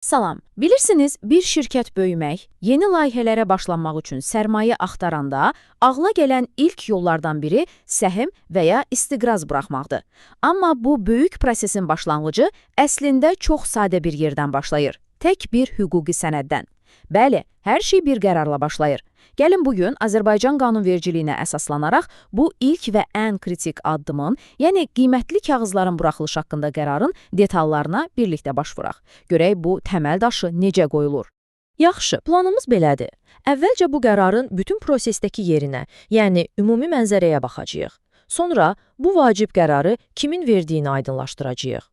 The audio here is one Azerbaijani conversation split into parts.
Salam. Bilirsiniz, bir şirkət böyümək, yeni layihələrə başlanmaq üçün sərmayə axtaranda ağla gələn ilk yollardan biri səhm və ya istiqraz buraxmaqdır. Amma bu böyük prosesin başlanğıcı əslində çox sadə bir yerdən başlayır. Tək bir hüquqi sənəddən. Bəli, hər şey bir qərarla başlayır. Gəlin bugün Azərbaycan qanunvericiliyinə əsaslanaraq bu ilk və ən kritik addımın, yəni qiymətli kağızların buraxılış haqqında qərarın detallarına birlikdə baş vuraq. Görək bu təməl daşı necə qoyulur. Yaxşı, planımız belədir. Əvvəlcə bu qərarın bütün prosesdəki yerinə, yəni ümumi mənzərəyə baxacağıq. Sonra bu vacib qərarı kimin verdiyini aydınlaşdıracağıq.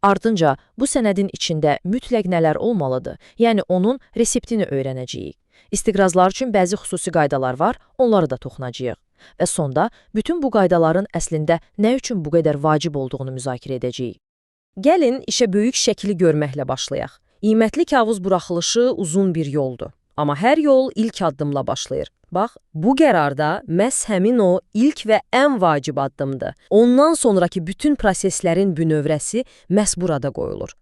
Ardınca bu sənədin içində mütləq nələr olmalıdır, yəni onun reseptini öyrənəcəyik. İstiqrazlar üçün bəzi xüsusi qaydalar var, onları da toxunacağıq. Və sonda bütün bu qaydaların əslində nə üçün bu qədər vacib olduğunu müzakirə edəcəyik. Gəlin işə böyük şəkli görməklə başlayaq. Qiymətli kağız buraxılışı uzun bir yoldur. Amma hər yol ilk addımla başlayır. Bax, bu qərarda məhz həmin o ilk və ən vacib addımdır. Ondan sonraki bütün proseslərin bünövrəsi məhz burada qoyulur.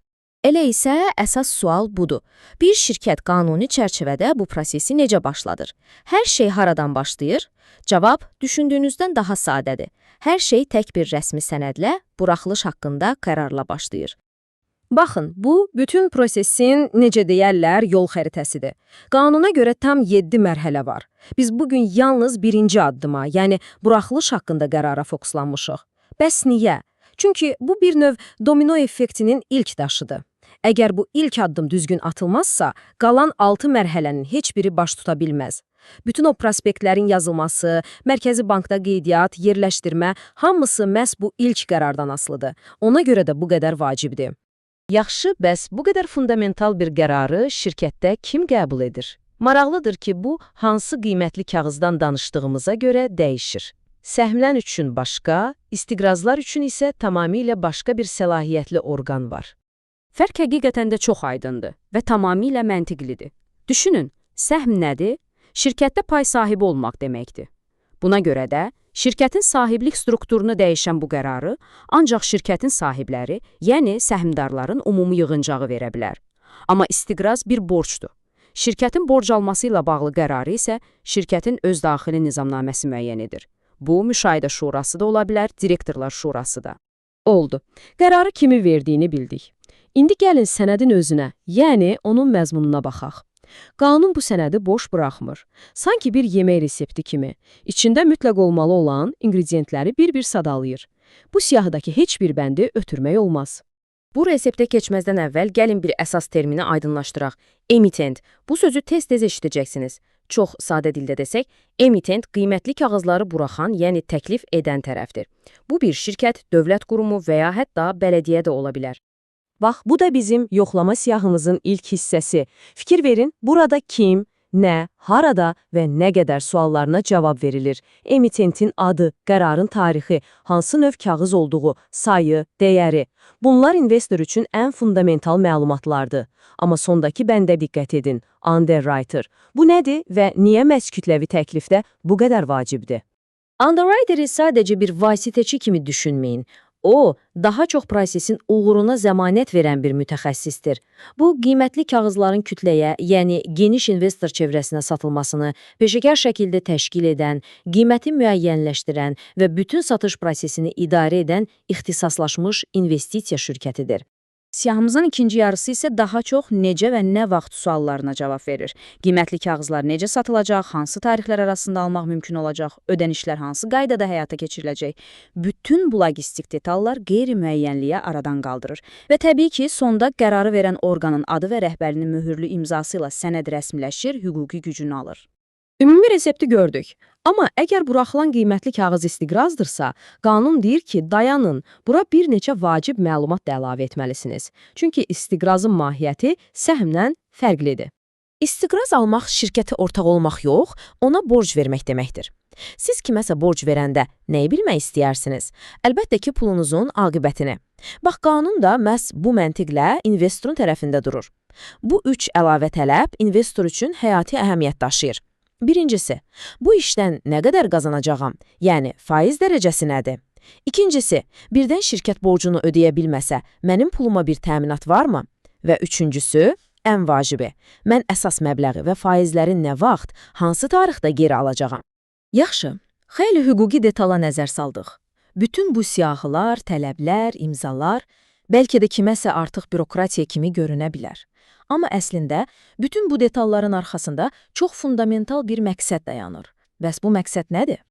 Elə isə əsas sual budur. Bir şirkət qanuni çərçivədə bu prosesi necə başladır? Hər şey haradan başlayır? Cavab düşündüyünüzdən daha sadədir. Hər şey tək bir rəsmi sənədlə buraxılış haqqında qərarla başlayır. Baxın, bu bütün prosesin, necə deyərlər, yol xəritəsidir. Qanuna görə tam 7 mərhələ var. Biz bugün yalnız birinci addıma, yəni buraxılış haqqında qərara fokuslanmışıq. Bəs niyə? Çünki bu bir növ domino effektinin ilk daşıdır. Əgər bu ilk addım düzgün atılmazsa, qalan 6 mərhələnin heç biri baş tuta bilməz. Bütün o prospektlərin yazılması, Mərkəzi Bankda qeydiyyat, yerləşdirmə, hamısı məhz bu ilk qərardan asılıdır. Ona görə də bu qədər vacibdir. Yaxşı, bəs bu qədər fundamental bir qərarı şirkətdə kim qəbul edir? Maraqlıdır ki, bu hansı qiymətli kağızdan danışdığımıza görə dəyişir. Səhmlər üçün başqa, istiqrazlar üçün isə tamamilə başqa bir səlahiyyətli orqan var. Fərq həqiqətən də çox aydındır və tamamilə məntiqlidir. Düşünün, səhm nədir? Şirkətdə pay sahibi olmaq deməkdir. Buna görə də şirkətin sahiblik strukturunu dəyişən bu qərarı ancaq şirkətin sahibləri, yəni səhmdarların ümumi yığıncağı verə bilər. Amma istiqraz bir borcdur. Şirkətin borc alması ilə bağlı qərarı isə şirkətin öz daxili nizamnaməsi müəyyən edir. Bu, müşahidə şurası da ola bilər, direktorlar şurası da. Oldu. Qərarı kimi verdiyini bildik. İndi gəlin sənədin özünə, yəni onun məzmununa baxaq. Qanun bu sənədi boş buraxmır. Sanki bir yemək resepti kimi. İçində mütləq olmalı olan ingrediyentləri bir-bir sadalayır. Bu siyahıdakı heç bir bəndi ötürmək olmaz. Bu reseptə keçməzdən əvvəl gəlin bir əsas termini aydınlaşdıraq. Emitent. Bu sözü tez-tez eşidəcəksiniz. Çox sadə dildə desək, emitent qiymətli kağızları buraxan, yəni təklif edən tərəfdir. Bu bir şirkət, dövlət qurumu və ya hətta bələdiyyə də ola bilər. Bax, bu da bizim yoxlama siyahımızın ilk hissəsi. Fikir verin, burada kim, nə, harada və nə qədər suallarına cavab verilir. Emitentin adı, qərarın tarixi, hansı növ kağız olduğu, sayı, dəyəri. Bunlar investor üçün ən fundamental məlumatlardır. Amma sondakı bəndə diqqət edin, underwriter. Bu nədir və niyə məhz kütləvi təklifdə bu qədər vacibdir? Underwriter-i sadəcə bir vasitəçi kimi düşünməyin. O, daha çox prosesin uğuruna zəmanət verən bir mütəxəssisdir. Bu, qiymətli kağızların kütləyə, yəni geniş investor çevrəsinə satılmasını peşəkar şəkildə təşkil edən, qiyməti müəyyənləşdirən və bütün satış prosesini idarə edən ixtisaslaşmış investisiya şirkətidir. Siyahımızın ikinci yarısı isə daha çox necə və nə vaxt suallarına cavab verir. Qiymətli kağızlar necə satılacaq, hansı tarixlər arasında almaq mümkün olacaq, ödənişlər hansı qaydada həyata keçiriləcək. Bütün bu logistik detallar qeyri-müəyyənliyə aradan qaldırır. Və təbii ki, sonda qərarı verən orqanın adı və rəhbərinin mühürlü imzası ilə sənəd rəsmiləşir, hüquqi gücünü alır. Ümumi resepti gördük. Amma əgər buraxılan qiymətli kağız istiqrazdırsa, qanun deyir ki, dayanın, bura bir neçə vacib məlumat da əlavə etməlisiniz. Çünki istiqrazın mahiyyəti səhmdən fərqlidir. İstiqraz almaq şirkətə ortaq olmaq yox, ona borc vermək deməkdir. Siz kiməsə borc verəndə nəyi bilmək istəyirsiniz? Əlbəttə ki, pulunuzun aqibətini. Bax, qanun da məhz bu məntiqlə investorun tərəfində durur. Bu üç əlavə tələb investor üçün həyati əhəmiyyət daşıyır. Birincisi, bu işdən nə qədər qazanacağam, yəni faiz dərəcəsi nədir? İkincisi, birdən şirkət borcunu ödəyə bilməsə, mənim puluma bir təminat varmı? Və üçüncüsü, ən vacibi. Mən əsas məbləği və faizlərin nə vaxt, hansı tarixdə geri alacağam? Yaxşı, xeyli hüquqi detala nəzər saldıq. Bütün bu siyahılar, tələblər, imzalar bəlkə də kiməsə artıq bürokratiya kimi görünə bilər. Amma əslində, bütün bu detalların arxasında çox fundamental bir məqsəd dayanır. Bəs bu məqsəd nədir?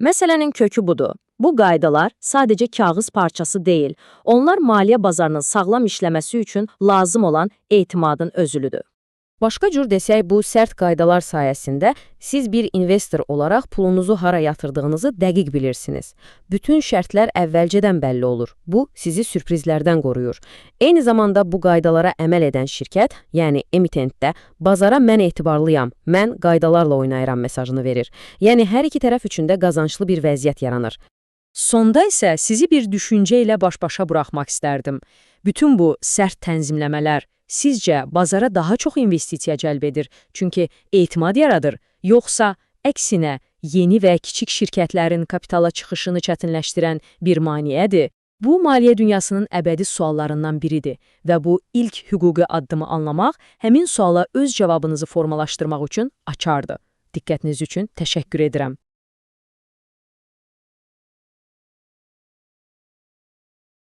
Məsələnin kökü budur. Bu qaydalar sadəcə kağız parçası deyil, onlar maliyyə bazarının sağlam işləməsi üçün lazım olan etimadın özülüdür. Başqa cür desək, bu sərt qaydalar sayəsində siz bir investor olaraq pulunuzu hara yatırdığınızı dəqiq bilirsiniz. Bütün şərtlər əvvəlcədən bəlli olur. Bu, sizi sürprizlərdən qoruyur. Eyni zamanda bu qaydalara əməl edən şirkət, yəni emitent də, bazara mən etibarlıyam, mən qaydalarla oynayıram mesajını verir. Yəni, hər iki tərəf üçün də qazançlı bir vəziyyət yaranır. Sonda isə sizi bir düşüncə ilə baş-başa buraxmaq istərdim. Bütün bu sərt tənzimləmələr sizcə bazara daha çox investisiya cəlb edir, çünki etimad yaradır, yoxsa əksinə yeni və kiçik şirkətlərin kapitala çıxışını çətinləşdirən bir maneədir? Bu, maliyyə dünyasının əbədi suallarından biridir və bu ilk hüquqi addımı anlamaq həmin suala öz cavabınızı formalaşdırmaq üçün açardır. Diqqətiniz üçün təşəkkür edirəm.